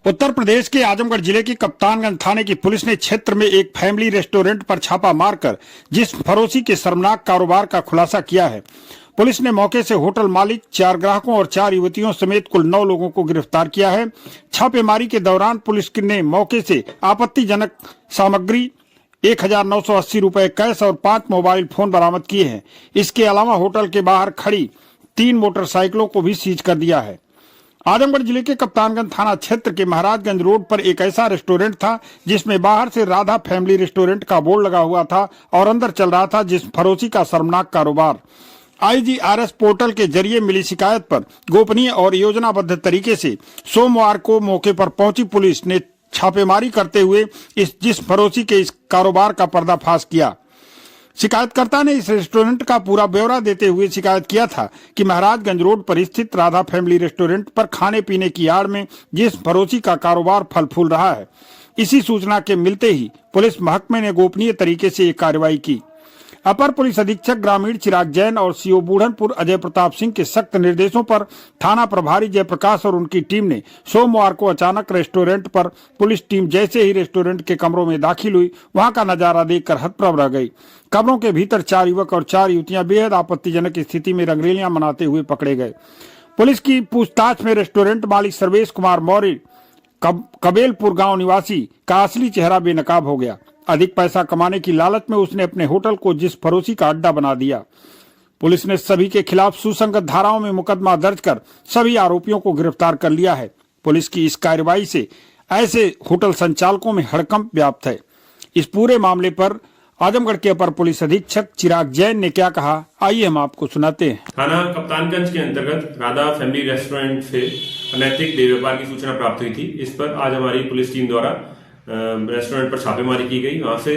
उत्तर प्रदेश के आजमगढ़ जिले की कप्तानगंज थाने की पुलिस ने क्षेत्र में एक फैमिली रेस्टोरेंट पर छापा मारकर जिस फरोशी के शर्मनाक कारोबार का खुलासा किया है। पुलिस ने मौके से होटल मालिक, 4 ग्राहकों और 4 युवतियों समेत कुल 9 लोगों को गिरफ्तार किया है। छापेमारी के दौरान पुलिस ने मौके से आपत्तिजनक सामग्री 1980 रुपए कैश और 5 मोबाइल फोन बरामद किए हैं। इसके अलावा होटल के बाहर खड़ी 3 मोटरसाइकिलों को भी सीज कर दिया है। आजमगढ़ जिले के कप्तानगंज थाना क्षेत्र के महाराजगंज रोड पर एक ऐसा रेस्टोरेंट था जिसमें बाहर से राधा फैमिली रेस्टोरेंट का बोर्ड लगा हुआ था और अंदर चल रहा था जिस फरोशी का शर्मनाक कारोबार। IGRS पोर्टल के जरिए मिली शिकायत पर गोपनीय और योजनाबद्ध तरीके से सोमवार को मौके पर पहुंची पुलिस ने छापेमारी करते हुए जिस फरोशी के इस कारोबार का पर्दाफाश किया। शिकायतकर्ता ने इस रेस्टोरेंट का पूरा ब्यौरा देते हुए शिकायत किया था कि महाराजगंज रोड पर स्थित राधा फैमिली रेस्टोरेंट पर खाने पीने की आड़ में जिस फरोशी का कारोबार फल फूल रहा है। इसी सूचना के मिलते ही पुलिस महकमे ने गोपनीय तरीके से एक कार्रवाई की। अपर पुलिस अधीक्षक ग्रामीण चिराग जैन और CO बूढ़नपुर अजय प्रताप सिंह के सख्त निर्देशों पर थाना प्रभारी जयप्रकाश और उनकी टीम ने सोमवार को अचानक रेस्टोरेंट पर पुलिस टीम जैसे ही रेस्टोरेंट के कमरों में दाखिल हुई, वहां का नजारा देखकर हतप्रभ रह गई। कमरों के भीतर 4 युवक और 4 युवतियां बेहद आपत्तिजनक स्थिति में रंगरेलियां मनाते हुए पकड़े गए। पुलिस की पूछताछ में रेस्टोरेंट मालिक सर्वेश कुमार मौर्य कबेलपुर गांव निवासी का असली चेहरा बेनकाब हो गया। अधिक पैसा कमाने की लालच में उसने अपने होटल को जिस फरोशी का अड्डा बना दिया। पुलिस ने सभी के खिलाफ सुसंगत धाराओं में मुकदमा दर्ज कर सभी आरोपियों को गिरफ्तार कर लिया है। पुलिस की इस कार्रवाई से ऐसे होटल संचालकों में हड़कंप व्याप्त है। इस पूरे मामले पर आजमगढ़ के अपर पुलिस अधीक्षक चिराग जैन ने क्या कहा, आइए हम आपको सुनाते हैं। थाना कप्तानगंज के अंतर्गत राधा फैमिली रेस्टोरेंट से अनैतिक देह व्यापार की सूचना प्राप्त हुई थी। इस पर आज हमारी पुलिस टीम द्वारा रेस्टोरेंट पर छापेमारी की गई। वहां से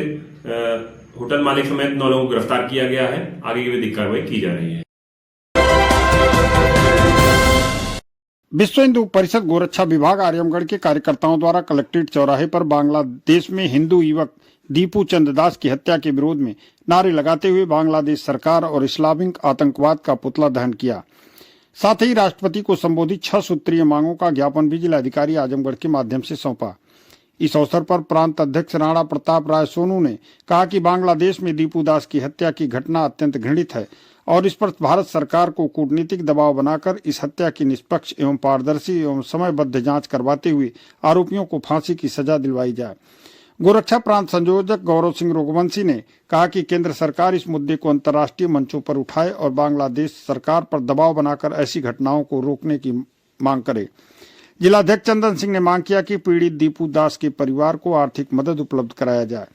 होटल मालिक समेत 9 लोगों को गिरफ्तार किया गया है। आगे की विधिक कार्रवाई की जा रही है। विश्व हिंदू परिषद गोरक्षा विभाग आजमगढ़ के कार्यकर्ताओं द्वारा कलेक्ट्रेट चौराहे पर बांग्लादेश में हिंदू युवक दीपू चंद दास की हत्या के विरोध में नारे लगाते हुए बांग्लादेश सरकार और इस्लामिक आतंकवाद का पुतला दहन किया। साथ ही राष्ट्रपति को संबोधित 6 सूत्रीय मांगों का ज्ञापन भी जिलाधिकारी आजमगढ़ के माध्यम से सौंपा। इस अवसर पर प्रांत अध्यक्ष राणा प्रताप राय सोनू ने कहा कि बांग्लादेश में दीपू दास की हत्या की घटना अत्यंत घृणित है और इस पर भारत सरकार को कूटनीतिक दबाव बनाकर इस हत्या की निष्पक्ष एवं पारदर्शी एवं समयबद्ध जांच करवाते हुए आरोपियों को फांसी की सजा दिलवाई जाए। गोरक्षा प्रांत संयोजक गौरव सिंह रघुवंशी ने कहा कि केंद्र सरकार इस मुद्दे को अंतर्राष्ट्रीय मंचों पर उठाए और बांग्लादेश सरकार पर दबाव बनाकर ऐसी घटनाओं को रोकने की मांग करे। जिलाध्यक्ष चंदन सिंह ने मांग किया कि पीड़ित दीपू दास के परिवार को आर्थिक मदद उपलब्ध कराया जाए।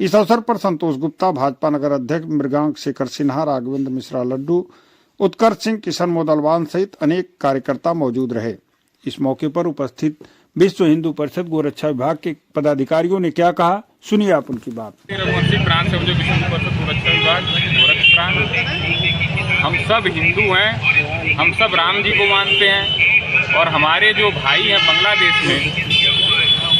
इस अवसर पर संतोष गुप्ता, भाजपा नगर अध्यक्ष मृगांक शेखर सिन्हा, राघवेंद्र मिश्रा लड्डू, उत्कर्ष सिंह, किशन मोदलवान सहित अनेक कार्यकर्ता मौजूद रहे। इस मौके पर उपस्थित विश्व हिंदू परिषद गोरक्षा विभाग के पदाधिकारियों ने क्या कहा, सुनिए आप उनकी बात। हम सब हिंदू हैं, हम सब राम जी को मानते हैं और हमारे जो भाई हैं बांग्लादेश में,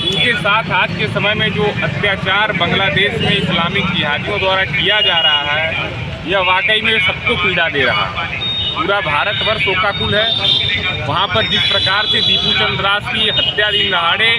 उनके साथ आज के समय में जो अत्याचार बांग्लादेश में इस्लामिक जिहादियों द्वारा किया जा रहा है, यह वाकई में सबको पीड़ा दे रहा है। पूरा भारतवर्ष शोकाकुल है। वहाँ पर जिस प्रकार से दीपू चंद दास की हत्या दिन दहाड़े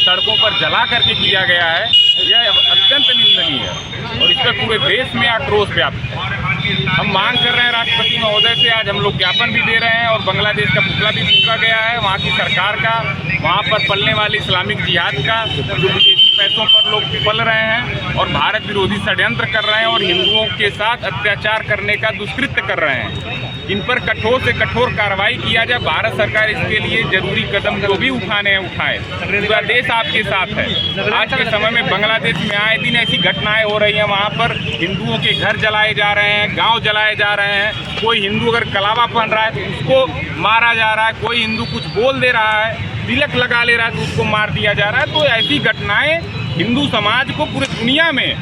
सड़कों पर जला करके किया गया है, यह अत्यंत निंदनीय है और इस पर पूरे देश में आक्रोश व्याप्त है। हम मांग कर रहे हैं राष्ट्रपति महोदय से, आज हम लोग ज्ञापन भी दे रहे हैं और बांग्लादेश का पुतला भी फूंका गया है। वहाँ की सरकार का, वहाँ पर पलने वाली इस्लामिक जिहाद का, जो विदेशी पैसों पर लोग पल रहे हैं और भारत विरोधी षड्यंत्र कर रहे हैं और हिंदुओं के साथ अत्याचार करने का दुष्कृत्य कर रहे हैं, इन पर कठोर से कठोर कार्रवाई किया जाए। भारत सरकार इसके लिए जरूरी कदम जो भी उठाने हैं उठाए। पूरा देश आपके साथ है। आज के समय में बांग्लादेश में आए दिन ऐसी घटनाएं हो रही हैं, वहाँ पर हिंदुओं के घर जलाए जा रहे हैं, गांव जलाए जा रहे हैं। कोई हिंदू अगर कलावा पहन रहा है तो उसको मारा जा रहा है, कोई हिंदू कुछ बोल दे रहा है, तिलक लगा ले रहा है तो उसको मार दिया जा रहा है। तो ऐसी घटनाएं हिंदू समाज को पूरी दुनिया में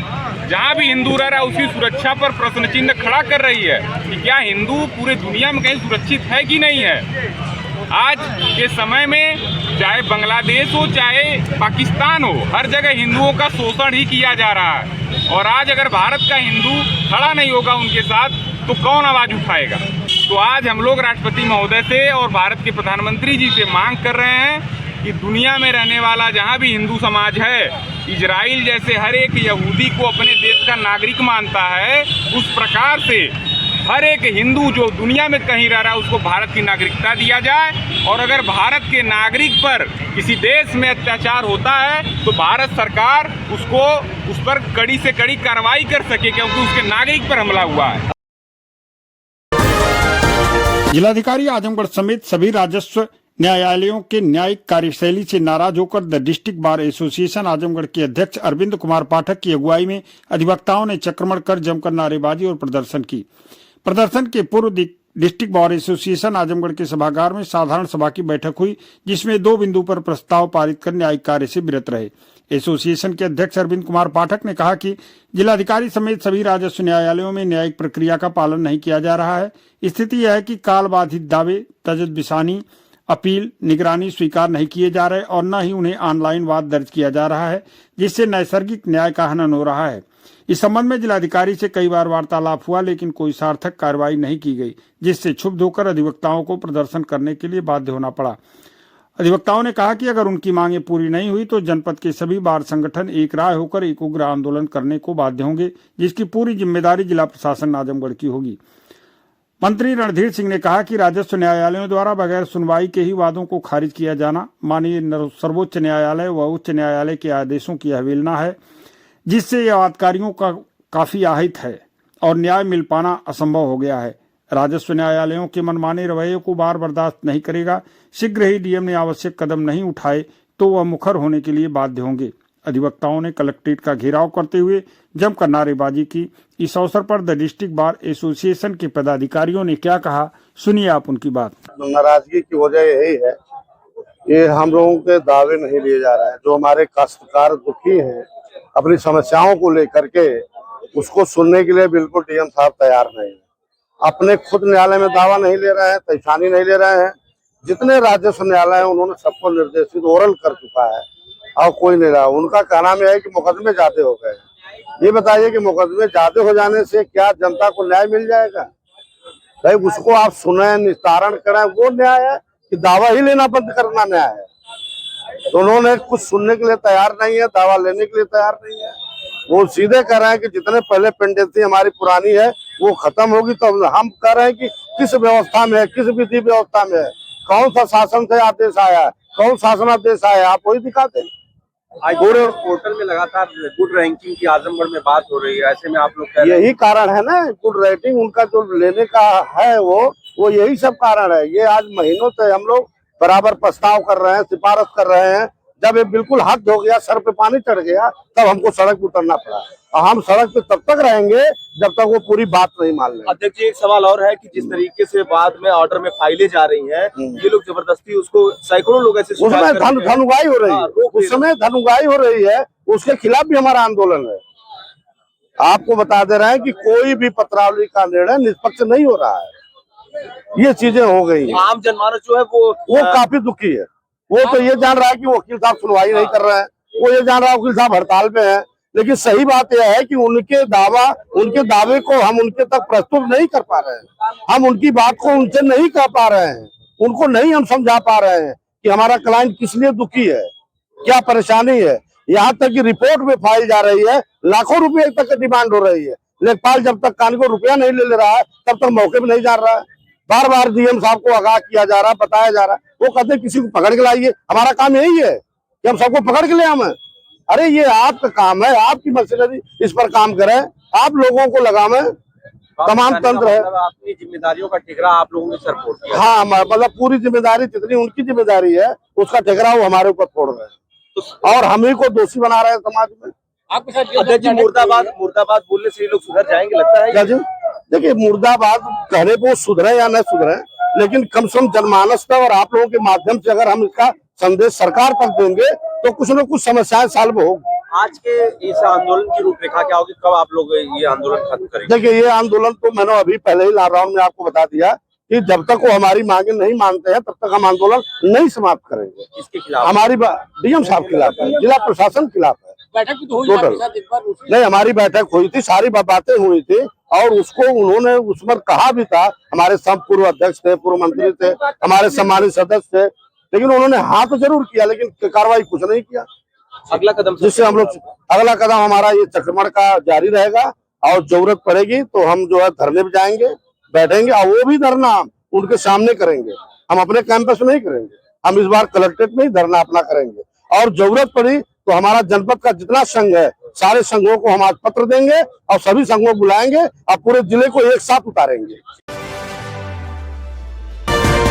जहाँ भी हिंदू रह रहा है उसकी सुरक्षा पर प्रश्न चिन्ह खड़ा कर रही है कि क्या हिंदू पूरे दुनिया में कहीं सुरक्षित है कि नहीं है। आज के समय में चाहे बांग्लादेश हो चाहे पाकिस्तान हो, हर जगह हिंदुओं का शोषण ही किया जा रहा है और आज अगर भारत का हिंदू खड़ा नहीं होगा उनके साथ तो कौन आवाज़ उठाएगा। तो आज हम लोग राष्ट्रपति महोदय से और भारत के प्रधानमंत्री जी से मांग कर रहे हैं कि दुनिया में रहने वाला जहाँ भी हिंदू समाज है, इजराइल जैसे हर एक यहूदी को अपने देश का नागरिक मानता है, उस प्रकार से हर एक हिंदू जो दुनिया में कहीं रह रहा है उसको भारत की नागरिकता दिया जाए। और अगर भारत के नागरिक पर किसी देश में अत्याचार होता है तो भारत सरकार उस पर कड़ी से कड़ी कार्रवाई कर सके, क्योंकि उसके नागरिक पर हमला हुआ है। जिलाधिकारी आजमगढ़ समेत सभी राजस्व न्यायालयों के न्यायिक कार्यशैली से नाराज होकर the district bar association Azamgarh के अध्यक्ष अरविंद कुमार पाठक की अगुवाई में अधिवक्ताओं ने चक्रमण कर जमकर नारेबाजी और प्रदर्शन की। प्रदर्शन के पूर्व डिस्ट्रिक्ट बार एसोसिएशन आजमगढ़ के सभागार में साधारण सभा की बैठक हुई, जिसमें 2 बिंदु पर प्रस्ताव पारित कर न्यायिक कार्य से विरत रहे। एसोसिएशन के अध्यक्ष अरविंद कुमार पाठक ने कहा कि जिलाधिकारी समेत सभी राजस्व न्यायालयों में न्यायिक प्रक्रिया का पालन नहीं किया जा रहा है। स्थिति यह है कि काल बाधित दावे, तजद्दुसानी, अपील, निगरानी स्वीकार नहीं किए जा रहे और न ही उन्हें ऑनलाइन वाद दर्ज किया जा रहा है, जिससे नैसर्गिक न्याय का हनन हो रहा है। इस संबंध में जिलाधिकारी से कई बार वार्तालाप हुआ, लेकिन कोई सार्थक कार्रवाई नहीं की गई, जिससे क्षुब्ध होकर अधिवक्ताओं को प्रदर्शन करने के लिए बाध्य होना पड़ा। अधिवक्ताओं ने कहा कि अगर उनकी मांगें पूरी नहीं हुई तो जनपद के सभी बार संगठन एक राय होकर एक उग्र आंदोलन करने को बाध्य होंगे, जिसकी पूरी जिम्मेदारी जिला प्रशासन आजमगढ़ की होगी। मंत्री रणधीर सिंह ने कहा कि राजस्व न्यायालयों द्वारा बगैर सुनवाई के ही वादों को खारिज किया जाना माननीय सर्वोच्च न्यायालय व उच्च न्यायालय के आदेशों की अवहेलना है, जिससे यह वादकारियों का काफी आहित है और न्याय मिल पाना असंभव हो गया है। राजस्व न्यायालयों के मनमाने रवैये को बार बर्दाश्त नहीं करेगा। शीघ्र ही डीएम ने आवश्यक कदम नहीं उठाए तो वह मुखर होने के लिए बाध्य होंगे। अधिवक्ताओं ने कलेक्ट्रेट का घेराव करते हुए जमकर नारेबाजी की। इस अवसर पर द डिस्ट्रिक्ट बार एसोसिएशन के पदाधिकारियों ने क्या कहा, सुनिए आप उनकी बात। नाराजगी की वजह यही है, ये हम लोगों के दावे नहीं लिए जा रहे हैं। जो हमारे काश्तकार दुखी हैं अपनी समस्याओं को लेकर के, उसको सुनने के लिए बिल्कुल डीएम साहब तैयार नहीं है। अपने खुद न्यायालय में दावा नहीं ले रहे हैं, तैशानी नहीं ले रहे हैं। जितने राजस्व न्यायालय हैं उन्होंने सबको निर्देशित ओरल कर चुका है और कोई नहीं रहा। उनका कहना में है कि मुकदमे ज्यादा हो गए। ये बताइए कि मुकदमे ज्यादा हो जाने से क्या जनता को न्याय मिल जाएगा? भाई उसको आप सुने, निस्तारण करें, वो न्याय है कि दावा ही लेना बंद करना न्याय है? तो उन्होंने कुछ सुनने के लिए तैयार नहीं है, दावा लेने के लिए तैयार नहीं है। वो सीधे कह रहे हैं कि जितने पहले पेंडेंसी हमारी पुरानी है वो खत्म होगी। तो हम कह रहे हैं कि किस व्यवस्था में है, किस विधि व्यवस्था में है, कौन सा शासन से आदेश आया है, कौन शासनादेश आया है, आप वही दिखाते। आज पूरे पोर्टल में लगातार गुड रैंकिंग की आजमगढ़ में बात हो रही है, ऐसे में आप लोग कह रहे हैं। यही कारण है ना, गुड रेटिंग उनका जो लेने का है वो यही सब कारण है। ये आज महीनों से हम लोग बराबर प्रस्ताव कर रहे हैं, सिफारिश कर रहे हैं। जब ये बिल्कुल हद हो गया, सर पे पानी चढ़ गया, तब हमको सड़क उतरना पड़ा। और हम सड़क पे तब तक रहेंगे जब तक वो पूरी बात नहीं मान लेंगे। अध्यक्ष जी, एक सवाल और है कि जिस तरीके से बाद में ऑर्डर में फाइलें जा रही हैं, ये लोग जबरदस्ती उसको, सैकड़ों लोग ऐसे उसमें धनुगाई हो रही है, उस समय धनुगाई हो रही है, उसके खिलाफ भी हमारा आंदोलन है। आपको बता दे रहे हैं कि कोई भी पत्रावली का निर्णय निष्पक्ष नहीं हो रहा है। ये चीजें हो गई। आम जनमानस जो है वो काफी दुखी है। वो तो ये जान रहा है कि वकील साहब सुनवाई नहीं कर रहे हैं, वो ये जान रहा है वकील साहब हड़ताल पे हैं। लेकिन सही बात यह है कि उनके दावे को हम उनके तक प्रस्तुत नहीं कर पा रहे हैं। हम उनकी बात को उनसे नहीं कह पा रहे हैं, उनको नहीं हम समझा पा रहे हैं कि हमारा क्लाइंट किस लिए दुखी है, क्या परेशानी है। यहाँ तक कि रिपोर्ट में फाइल जा रही है, लाखों रुपए तक डिमांड हो रही है। लेखपाल जब तक कान को रुपया नहीं ले रहा है तब तक मौके पे नहीं जा रहा है। बार बार डीएम साहब को आगाह किया जा रहा है, बताया जा रहा है। वो कहते हैं किसी को पकड़ के लाइए। हमारा काम यही है कि हम सबको पकड़ के ले आए। अरे ये आपका काम है, आपकी मशीनरी इस पर काम करें, आप लोगों को लगावे, तमाम तंत्र है। अपनी जिम्मेदारियों का ठिकरा आप लोगों ने सर फोड़ दिया। हाँ, मतलब पूरी जिम्मेदारी जितनी उनकी जिम्मेदारी है उसका ठिकरा वो हमारे ऊपर फोड़ रहे हैं और हम ही को दोषी बना रहे हैं समाज में। आपके साथ अध्यक्ष जी, मुर्दाबाद बोलने से ये लोग सुधर जाएंगे लगता है? जी देखिए, मुर्दाबाद कहने को सुधरे या न सुधरे, लेकिन कम से कम जनमानस का और आप लोगों के माध्यम से अगर हम इसका संदेश सरकार तक देंगे तो कुछ न कुछ समस्याएं सॉल्व होगी। आज के इस आंदोलन की रूपरेखा क्या होगी? कब आप लोग ये आंदोलन खत्म करेंगे? देखिए, ये आंदोलन तो मैंने अभी पहले ही लॉकडाउन में आपको बता दिया कि जब तक वो हमारी मांगे नहीं मानते हैं तब तक हम आंदोलन नहीं समाप्त करेंगे। किसके खिलाफ? हमारी डीएम साहब खिलाफ है, जिला प्रशासन खिलाफ है। बैठक भी तो टोटल नहीं, हमारी बैठक हुई थी, सारी बातें हुई थी और उसको उन्होंने उस पर कहा भी था। हमारे सब पूर्व अध्यक्ष थे, पूर्व मंत्री थे, हमारे सम्मानित सदस्य थे, लेकिन उन्होंने हाँ तो जरूर किया, लेकिन कार्रवाई कुछ नहीं किया। अगला कदम जिससे हम लोग अगला कदम हमारा ये चक्रमण का जारी रहेगा और जरूरत पड़ेगी तो हम जो है धरने पे जाएंगे, बैठेंगे और वो भी धरना उनके सामने करेंगे। हम अपने कैंपस में नहीं करेंगे, हम इस बार कलेक्ट्रेट में ही धरना अपना करेंगे और जरूरत पड़ी तो हमारा जनपद का जितना संघ है सारे संघों को हम आज पत्र देंगे और सभी संघों को बुलाएंगे और पूरे जिले को एक साथ उतारेंगे।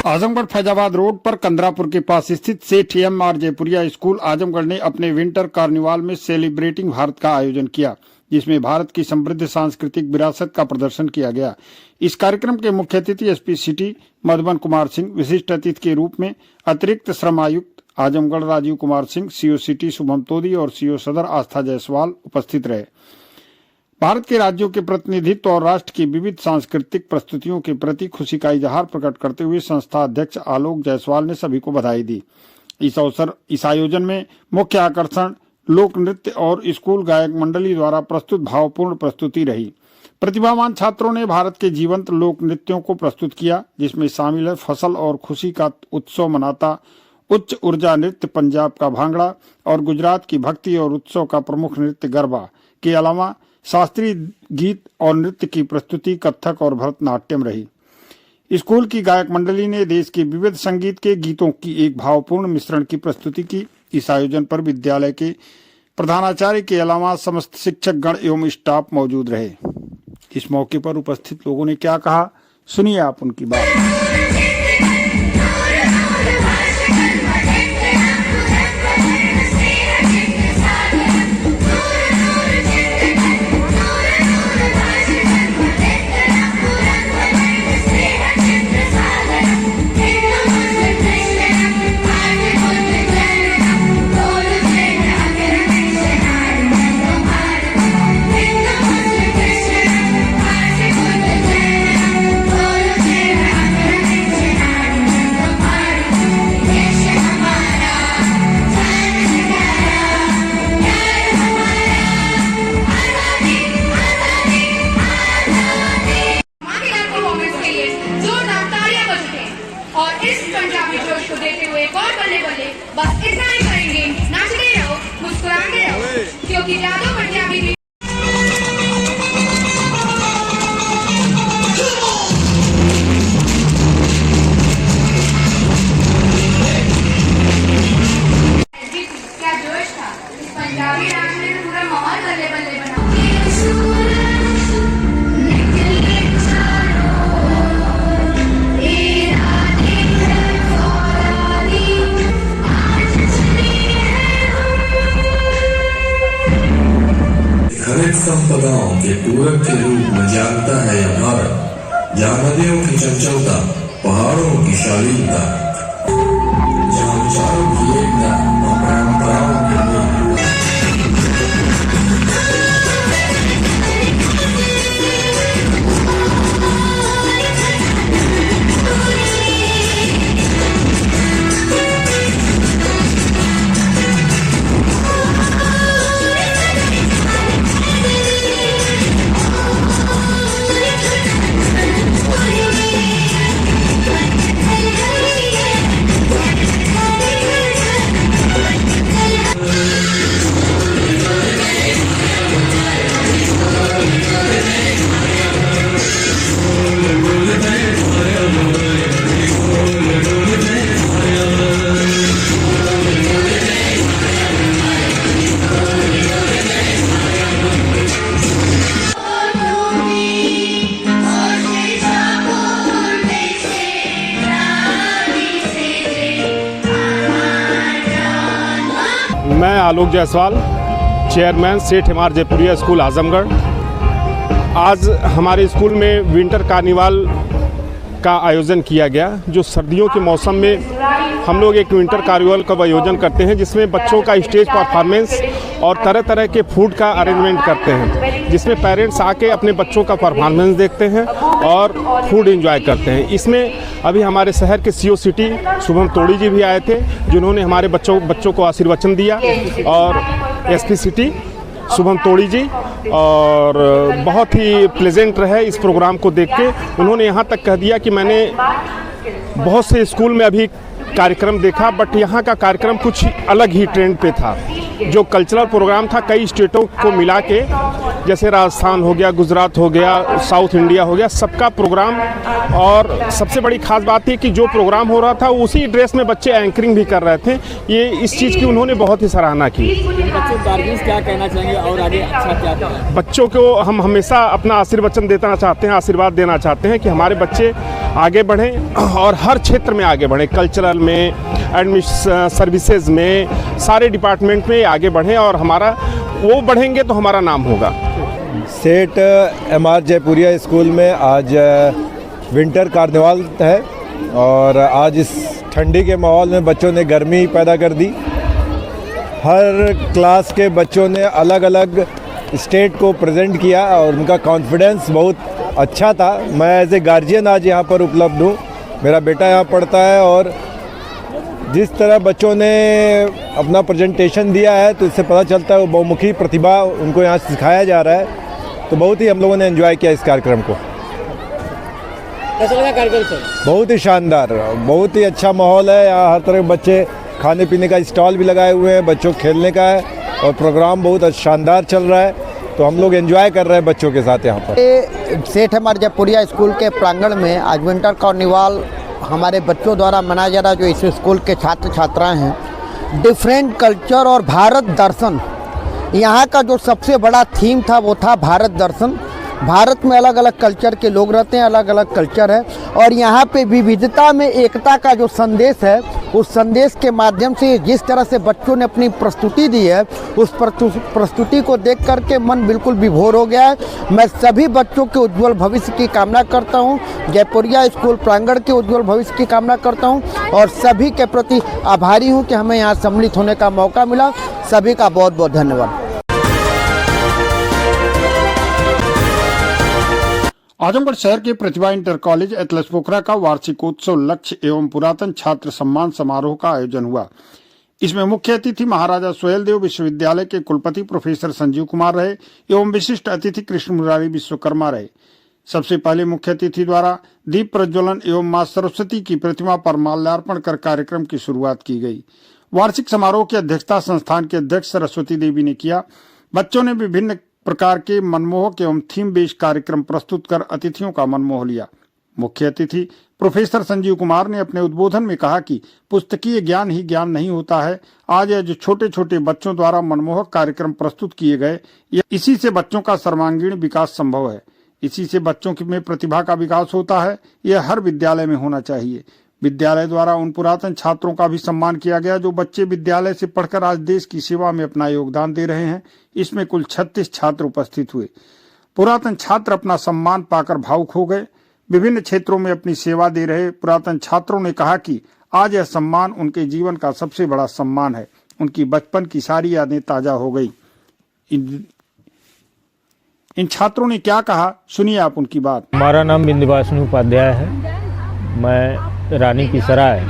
आजमगढ़ फैजाबाद रोड पर कंदरापुर के पास स्थित सेठ एम.आर. जयपुरिया स्कूल आजमगढ़ ने अपने विंटर कार्निवाल में सेलिब्रेटिंग भारत का आयोजन किया, जिसमें भारत की समृद्ध सांस्कृतिक विरासत का प्रदर्शन किया गया। इस कार्यक्रम के मुख्य अतिथि एसपी सिटी मधुबन कुमार सिंह, विशिष्ट अतिथि के रूप में अतिरिक्त श्रम आयुक्त आजमगढ़ राजीव कुमार सिंह, सीओ सिटी शुभम तोदी और सीओ सदर आस्था जायसवाल उपस्थित रहे। भारत के राज्यों के प्रतिनिधित्व और राष्ट्र की विविध सांस्कृतिक प्रस्तुतियों के प्रति खुशी का इजहार प्रकट करते हुए संस्था अध्यक्ष आलोक जायसवाल ने सभी को बधाई दी। इस आयोजन में मुख्य आकर्षण लोक नृत्य और स्कूल गायक मंडली द्वारा प्रस्तुत भावपूर्ण प्रस्तुति रही। प्रतिभावान छात्रों ने भारत के जीवंत लोक नृत्यों को प्रस्तुत किया, जिसमें शामिल है फसल और खुशी का उत्सव मनाता उच्च ऊर्जा नृत्य पंजाब का भांगड़ा और गुजरात की भक्ति और उत्सव का प्रमुख नृत्य गरबा के अलावा शास्त्रीय गीत और नृत्य की प्रस्तुति कथक और भरतनाट्यम रही। स्कूल की गायक मंडली ने देश के विविध संगीत के गीतों की एक भावपूर्ण मिश्रण की प्रस्तुति की। इस आयोजन पर विद्यालय के प्रधानाचार्य के अलावा समस्त शिक्षक गण एवं स्टाफ मौजूद रहे। इस मौके पर उपस्थित लोगों ने क्या कहा, सुनिए आप उनकी बात। और इस पंजाबी जोश को देते हुए और बल्ले बल्ले बस इतना ही करेंगे। नाचते रहो, मुस्कुराते रहो, क्योंकि जादू पंजाबी भी क्या जोश था। इस पंजाबी डांस में तो पूरा माहौल बल्ले बल्ले बना। खनिज संपदाओं के पूरक के रूप में जानता है यह भारत, जहाँ नदियों की चंचलता, पहाड़ों की शालीनता, जहाँ विचारों की एकता और परंपराओं के मैं आलोक जायसवाल, चेयरमैन सेठ एम.आर. जयपुरिया स्कूल आजमगढ़। आज हमारे स्कूल में विंटर कार्निवाल का आयोजन किया गया, जो सर्दियों के मौसम में हम लोग एक विंटर कार्निवाल का आयोजन करते हैं, जिसमें बच्चों का स्टेज परफॉर्मेंस और तरह तरह के फूड का अरेंजमेंट करते हैं, जिसमें पेरेंट्स आके अपने बच्चों का परफॉर्मेंस देखते हैं और फूड एंजॉय करते हैं। इसमें अभी हमारे शहर के सीओ सिटी शुभम तोड़ी जी भी आए थे, जिन्होंने हमारे बच्चों को आशीर्वचन दिया, और एसपी सिटी शुभम तोड़ी जी, और बहुत ही प्लेजेंट रहे इस प्रोग्राम को देख के। उन्होंने यहाँ तक कह दिया कि मैंने बहुत से स्कूल में अभी कार्यक्रम देखा, बट यहाँ का कार्यक्रम कुछ अलग ही ट्रेंड पे था। जो कल्चरल प्रोग्राम था कई स्टेटों को मिला के, जैसे राजस्थान हो गया, गुजरात हो गया, साउथ इंडिया हो गया, सबका प्रोग्राम। और सबसे बड़ी खास बात है कि जो प्रोग्राम हो रहा था उसी ड्रेस में बच्चे एंकरिंग भी कर रहे थे। ये इस चीज़ की उन्होंने बहुत ही सराहना की। बच्चों गार्जियंस क्या कहना चाहेंगे और आगे अच्छा क्या करना है? बच्चों को हम हमेशा अपना आशीर्वचन देना चाहते हैं, आशीर्वाद देना चाहते हैं कि हमारे बच्चे आगे बढ़ें और हर क्षेत्र में आगे बढ़ें, कल्चरल में, सर्विसेज में, सारे डिपार्टमेंट में आगे बढ़ें और हमारा वो बढ़ेंगे तो हमारा नाम होगा। सेठ एमआर जयपुरिया स्कूल में आज विंटर कार्निवाल है और आज इस ठंडी के माहौल में बच्चों ने गर्मी पैदा कर दी। हर क्लास के बच्चों ने अलग अलग स्टेट को प्रेजेंट किया और उनका कॉन्फिडेंस बहुत अच्छा था। मैं एज ए गार्जियन आज यहाँ पर उपलब्ध हूँ, मेरा बेटा यहाँ पढ़ता है और जिस तरह बच्चों ने अपना प्रेजेंटेशन दिया है तो इससे पता चलता है वो बहुमुखी प्रतिभा उनको यहाँ सिखाया जा रहा है। तो बहुत ही हम लोगों ने एंजॉय किया इस कार्यक्रम को। कैसा लगा कार्यक्रम सर? बहुत ही शानदार, बहुत ही अच्छा माहौल है यहाँ। हर तरह के बच्चे, खाने पीने का स्टॉल भी लगाए हुए हैं, बच्चों खेलने का है और प्रोग्राम बहुत शानदार चल रहा है। तो हम लोग एंजॉय कर रहे हैं बच्चों के साथ यहाँ पर। सेठ एमआर जयपुरिया स्कूल के प्रांगण में आज विंटर कार्निवाल हमारे बच्चों द्वारा मनाया जा रहा है। जो इस स्कूल के छात्र छात्राएं हैं, डिफरेंट कल्चर और भारत दर्शन, यहाँ का जो सबसे बड़ा थीम था वो था भारत दर्शन। भारत में अलग अलग कल्चर के लोग रहते हैं, अलग अलग कल्चर है और यहाँ पे विविधता में एकता का जो संदेश है, उस संदेश के माध्यम से जिस तरह से बच्चों ने अपनी प्रस्तुति दी है, उस प्रस्तुति को देख करके मन बिल्कुल विभोर हो गया है। मैं सभी बच्चों के उज्जवल भविष्य की कामना करता हूँ, जयपुरिया स्कूल प्रांगण के उज्जवल भविष्य की कामना करता हूँ और सभी के प्रति आभारी हूँ कि हमें यहाँ सम्मिलित होने का मौका मिला। सभी का बहुत बहुत धन्यवाद। आजमगढ़ शहर के प्रतिभा इंटर कॉलेज एथलस पोखरा का वार्षिकोत्सव लक्ष्य एवं पुरातन छात्र सम्मान समारोह का आयोजन हुआ। इसमें मुख्य अतिथि महाराजा सोहेलदेव विश्वविद्यालय के कुलपति प्रोफेसर संजीव कुमार रहे एवं विशिष्ट अतिथि कृष्ण मुरारी विश्वकर्मा रहे। सबसे पहले मुख्य अतिथि द्वारा दीप प्रज्वलन एवं मां सरस्वती की प्रतिमा पर माल्यार्पण कर कार्यक्रम की शुरुआत की गई। वार्षिक समारोह की अध्यक्षता संस्थान के अध्यक्ष सरस्वती देवी ने किया। बच्चों ने विभिन्न प्रकार के मनमोहक एवं थीम बेस्ड कार्यक्रम प्रस्तुत कर अतिथियों का मन मोह लिया। मुख्य अतिथि प्रोफेसर संजीव कुमार ने अपने उद्बोधन में कहा कि पुस्तकीय ज्ञान ही ज्ञान नहीं होता है। आज जो छोटे छोटे बच्चों द्वारा मनमोहक कार्यक्रम प्रस्तुत किए गए, इसी से बच्चों का सर्वांगीण विकास संभव है। इसी से बच्चों में प्रतिभा का विकास होता है। यह हर विद्यालय में होना चाहिए। विद्यालय द्वारा उन पुरातन छात्रों का भी सम्मान किया गया जो बच्चे विद्यालय से पढ़कर आज देश की सेवा में अपना योगदान दे रहे हैं। इसमें कुल 36 छात्र उपस्थित हुए। पुरातन छात्र अपना सम्मान पाकर भावुक हो गए। विभिन्न क्षेत्रों में अपनी सेवा दे रहे पुरातन छात्रों ने कहा कि आज यह सम्मान उनके जीवन का सबसे बड़ा सम्मान है। उनकी बचपन की सारी यादें ताजा हो गई। इन छात्रों ने क्या कहा, सुनिए आप उनकी बात। हमारा नाम बिंदुवासन उपाध्याय है। मैं रानी की सराय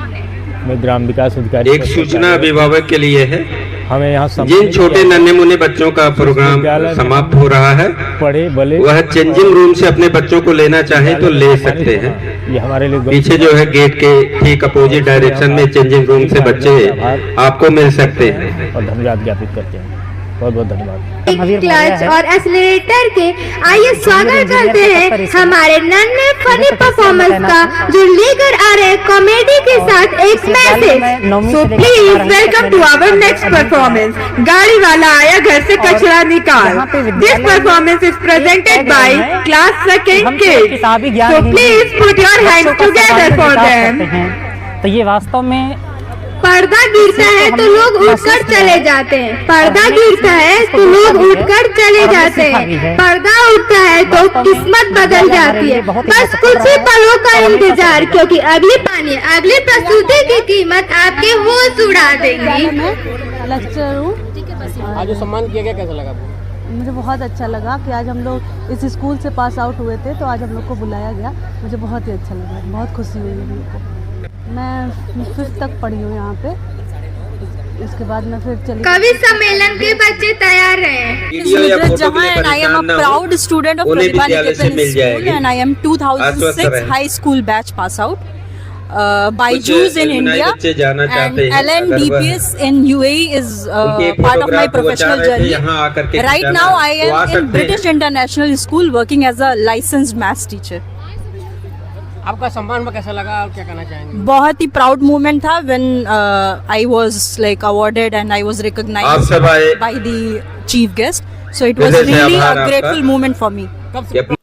में ग्राम विकास अधिकारी। एक सूचना अभिभावक के लिए है। हमें यहाँ जिन छोटे नन्हे मुन्ने बच्चों का प्रोग्राम समाप्त हो रहा है, पढ़े भले वह चेंजिंग रूम से अपने बच्चों को लेना चाहे तो ले सकते हैं। ये हमारे लिए पीछे जो है गेट के ठीक अपोजिट डायरेक्शन में चेंजिंग रूम से बच्चे आपको मिल सकते हैं। और धन्यवाद ज्ञापित करते हैं। बहुत बहुत धन्यवाद। क्लच और एक्सीलरेटर के आइए स्वागत करते हैं हमारे नन्हे फनी परफॉर्मेंस का, जो लेकर आ रहे कॉमेडी के साथ एक message. So please welcome to our next performance, गाड़ी वाला आया घर से कचरा निकाल। This performance is presented by class second kids. So please put your hands together for them. तो ये वास्तव में पर्दा गिरता है तो लोग उठकर चले जाते हैं। पर्दा गिरता है तो लोग उठकर चले जाते हैं। पर्दा उठता है तो किस्मत बदल जाती है। बस कुछ ही पलों का इंतजार, क्योंकि अगली प्रस्तुति की कीमत आपके होश उड़ा देंगी। लेक्चर हूँ। आज जो सम्मान किया गया, कैसा लगा? मुझे बहुत अच्छा लगा कि आज हम लोग इस स्कूल से पास आउट हुए थे, तो आज हम लोग को बुलाया गया। मुझे बहुत ही अच्छा लगा, बहुत खुशी हुई हम लोग को। मैं 5th तक पढ़ी हूँ यहाँ पे। इसके बाद मैं फिर चली। कवि सम्मेलन के बच्चे तैयार हैं। I am a proud student of Pratibha Niketan school and I am 2006 high school batch pass out. Byju's in India and LNDPS in UAE is part of my professional journey. Right now I am in British International School working as a licensed maths teacher. आपका सम्मान में कैसा लगा और क्या कहना चाहेंगे? बहुत ही प्राउड मोमेंट था when I was like awarded and I was recognized by the chief guest. So it was really a grateful moment for me.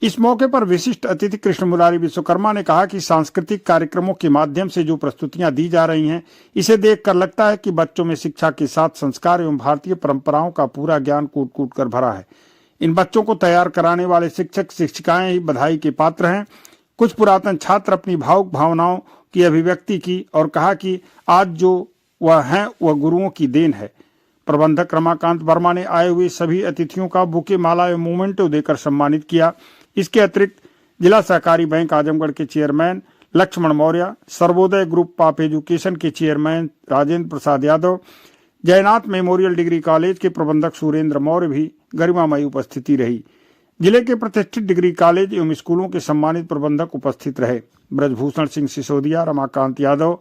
इस मौके पर विशिष्ट अतिथि कृष्ण मुरारी विश्वकर्मा ने कहा कि सांस्कृतिक कार्यक्रमों के माध्यम से जो प्रस्तुतियां दी जा रही हैं, इसे देखकर लगता है कि बच्चों में शिक्षा के साथ संस्कार एवं भारतीय परंपराओं का पूरा ज्ञान कूट कूट कर भरा है। इन बच्चों को तैयार कराने वाले शिक्षक शिक्षिकाएं ही बधाई के पात्र हैं। कुछ पुरातन छात्र अपनी भावुक भावनाओं की अभिव्यक्ति की और कहा कि आज जो वह है वह गुरुओं की देन है। प्रबंधक रमाकांत वर्मा ने आए हुए सभी अतिथियों का बुके माला एवं मोमेंटो देकर सम्मानित किया। इसके अतिरिक्त जिला सहकारी बैंक आजमगढ़ के chairman Laxman Maurya, Sarvodaya group of education के chairman Rajendra Prasad Yadav, Jaynath memorial degree college के प्रबंधक सुरेंद्र मौर्य भी गरिमामयी उपस्थिति रही। जिले के प्रतिष्ठित डिग्री कॉलेज एवं स्कूलों के सम्मानित प्रबंधक उपस्थित रहे। ब्रजभूषण सिंह सिसोदिया, रमाकांत यादव,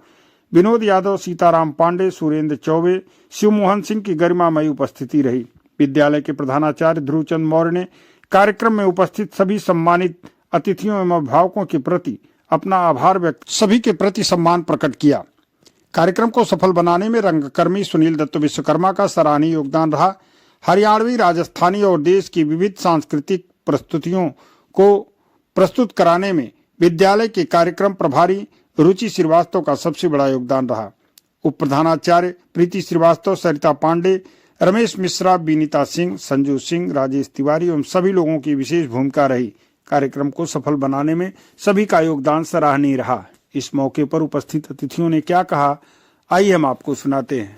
विनोद यादव, सीताराम पांडे, सुरेंद्र चौबे, शिवमोहन सिंह की गरिमामयी उपस्थिति रही। विद्यालय के प्रधानाचार्य ध्रुवचंद मौर्य ने कार्यक्रम में उपस्थित सभी सम्मानित अतिथियों एवं अभिभावकों के प्रति अपना आभार व्यक्त, सभी के प्रति सम्मान प्रकट किया। कार्यक्रम को सफल बनाने में रंगकर्मी सुनील दत्त विश्वकर्मा का सराहनीय योगदान रहा। हरियाणवी, राजस्थानी और देश की विविध सांस्कृतिक प्रस्तुतियों को प्रस्तुत कराने में विद्यालय के कार्यक्रम प्रभारी रुचि श्रीवास्तव का सबसे बड़ा योगदान रहा। उप प्रधानाचार्य प्रीति श्रीवास्तव, सरिता पांडे, रमेश मिश्रा, बीनीता सिंह, संजू सिंह, राजेश तिवारी एवं सभी लोगों की विशेष भूमिका रही। कार्यक्रम को सफल बनाने में सभी का योगदान सराहनीय रहा। इस मौके पर उपस्थित अतिथियों ने क्या कहा, आइए हम आपको सुनाते हैं।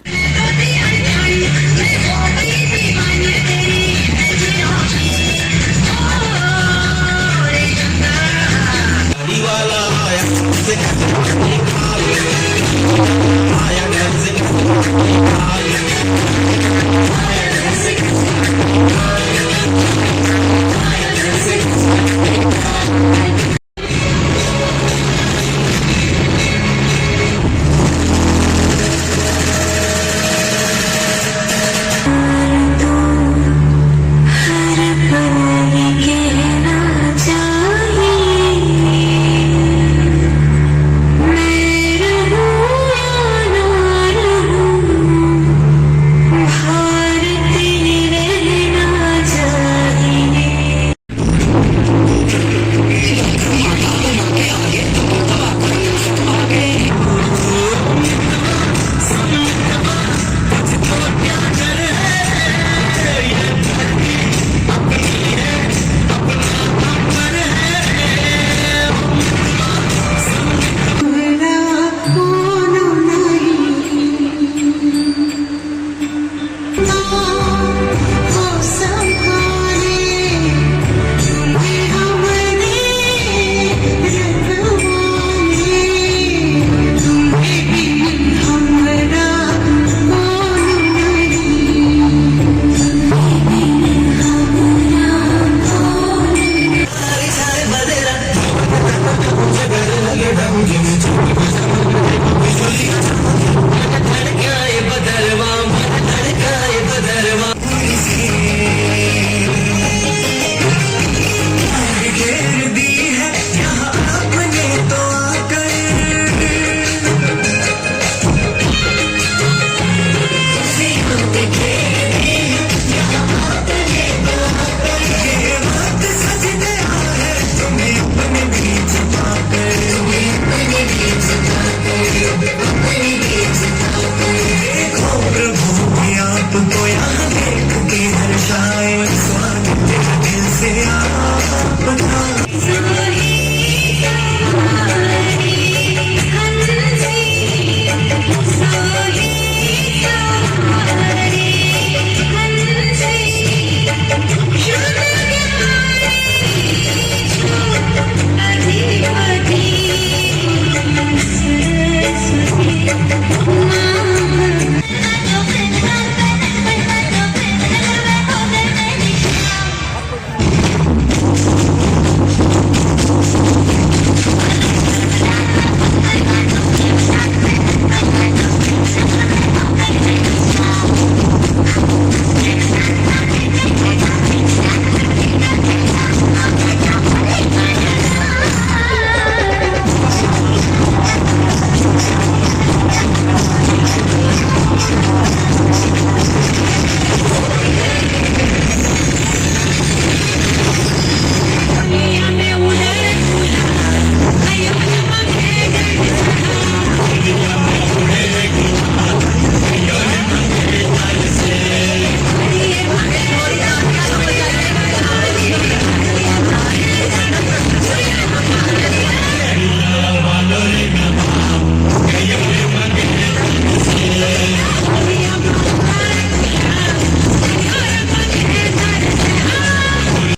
मैं रहूं या ना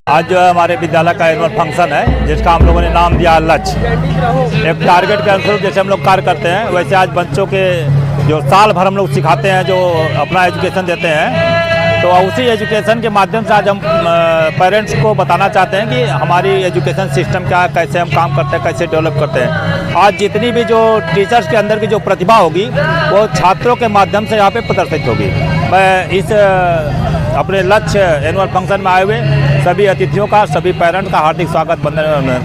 आज जो हमारे विद्यालय का एनुअल फंक्शन है, जिसका हम लोगों ने नाम दिया लक्ष्य। एक टारगेट के अनुसार जैसे हम लोग कार्य करते हैं, वैसे आज बच्चों के जो साल भर हम लोग सिखाते हैं, जो अपना एजुकेशन देते हैं, तो उसी एजुकेशन के माध्यम से आज हम पेरेंट्स को बताना चाहते हैं कि हमारी एजुकेशन सिस्टम क्या है, कैसे हम काम करते हैं, कैसे डेवलप करते हैं। आज जितनी भी जो टीचर्स के अंदर की जो प्रतिभा होगी, वो छात्रों के माध्यम से यहाँ पे प्रदर्शित होगी। मैं इस अपने लक्ष्य एनुअल फंक्शन में आए हुए सभी अतिथियों का, सभी पेरेंट्स का हार्दिक स्वागत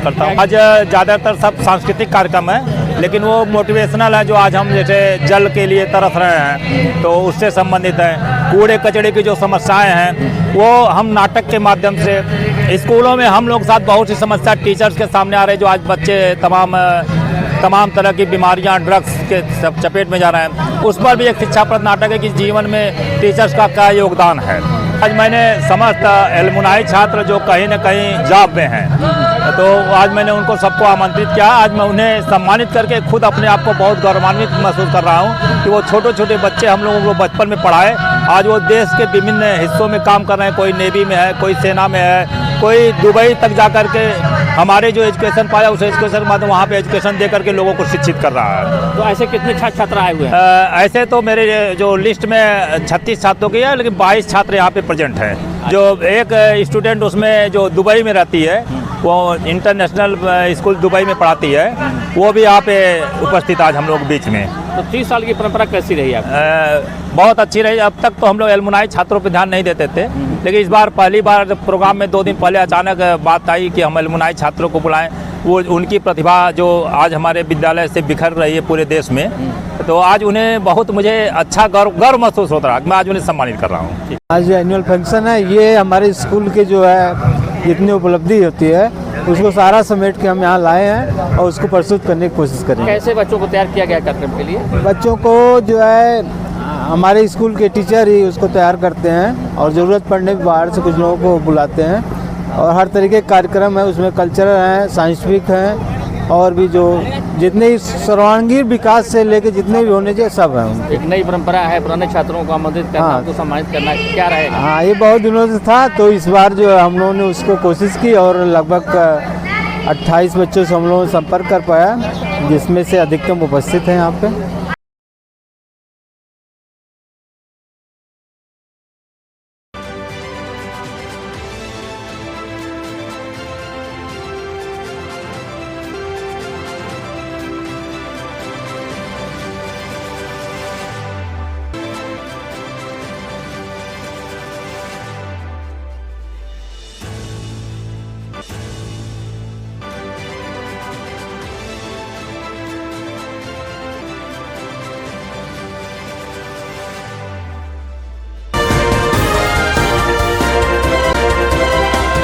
करता हूँ। आज ज़्यादातर सब सांस्कृतिक कार्यक्रम है, लेकिन वो मोटिवेशनल है। जो आज हम जैसे जल के लिए तरस रहे हैं, तो उससे संबंधित है। कूड़े कचड़े की जो समस्याएं हैं, वो हम नाटक के माध्यम से स्कूलों में हम लोग साथ बहुत सी समस्या टीचर्स के सामने आ रहे हैं। जो आज बच्चे तमाम तरह की बीमारियां, ड्रग्स के सब चपेट में जा रहे हैं, उस पर भी एक शिक्षाप्रद नाटक है कि जीवन में टीचर्स का क्या योगदान है। आज मैंने समस्त एलुमनाई छात्र जो कहीं न कहीं जॉब में हैं, तो आज मैंने उनको सबको आमंत्रित किया। आज मैं उन्हें सम्मानित करके खुद अपने आप को बहुत गौरवान्वित महसूस कर रहा हूँ कि वो छोटे छोटे बच्चे हम लोगों को बचपन में पढ़ाए, आज वो देश के विभिन्न हिस्सों में काम कर रहे हैं। कोई नेवी में है, कोई सेना में है, कोई दुबई तक जा कर के हमारे जो एजुकेशन पाया, उस एजुकेशन के बाद वहाँ पे एजुकेशन दे करके लोगों को शिक्षित कर रहा है। तो ऐसे कितने छात्र आए हुए हैं? ऐसे तो मेरे जो लिस्ट में 36 छात्रों की है, लेकिन 22 छात्र यहाँ पे प्रेजेंट हैं। जो एक स्टूडेंट उसमें जो दुबई में रहती है, वो इंटरनेशनल स्कूल दुबई में पढ़ाती है, वो भी यहाँ पे उपस्थित आज हम लोग बीच में। तो 30 साल की परंपरा कैसी रही आप? बहुत अच्छी रही। अब तक तो हम लोग एलुमनाई छात्रों पर ध्यान नहीं देते थे, लेकिन इस बार पहली बार जब प्रोग्राम में 2 दिन पहले अचानक बात आई कि हम एलुमनाई छात्रों को बुलाएं। वो उनकी प्रतिभा जो आज हमारे विद्यालय से बिखर रही है पूरे देश में, तो आज उन्हें बहुत मुझे अच्छा गर्व महसूस होता रहा। मैं आज उन्हें सम्मानित कर रहा हूँ। आज जो एनुअल फंक्शन है, ये हमारे स्कूल के जो है जितनी उपलब्धि होती है, उसको सारा समेट के हम यहाँ लाए हैं और उसको प्रस्तुत करने की कोशिश करेंगे। कैसे बच्चों को तैयार किया गया कार्यक्रम के लिए? बच्चों को जो है हमारे स्कूल के टीचर ही उसको तैयार करते हैं, और ज़रूरत पड़ने पर बाहर से कुछ लोगों को बुलाते हैं। और हर तरीके के कार्यक्रम है, उसमें कल्चरल हैं, साइंटिफिक हैं, और भी जो जितने सर्वांगीण विकास से लेके जितने भी होने चाहिए सब हैं। एक नई परंपरा है, पुराने छात्रों को आमंत्रित करना, उनको सम्मानित करना, क्या रहेगा? हाँ, ये बहुत दिनों से था, तो इस बार जो हम लोगों ने उसको कोशिश की और लगभग 28 बच्चों से हम लोगों ने संपर्क कर पाया, जिसमें से अधिकतम उपस्थित हैं यहाँ पे।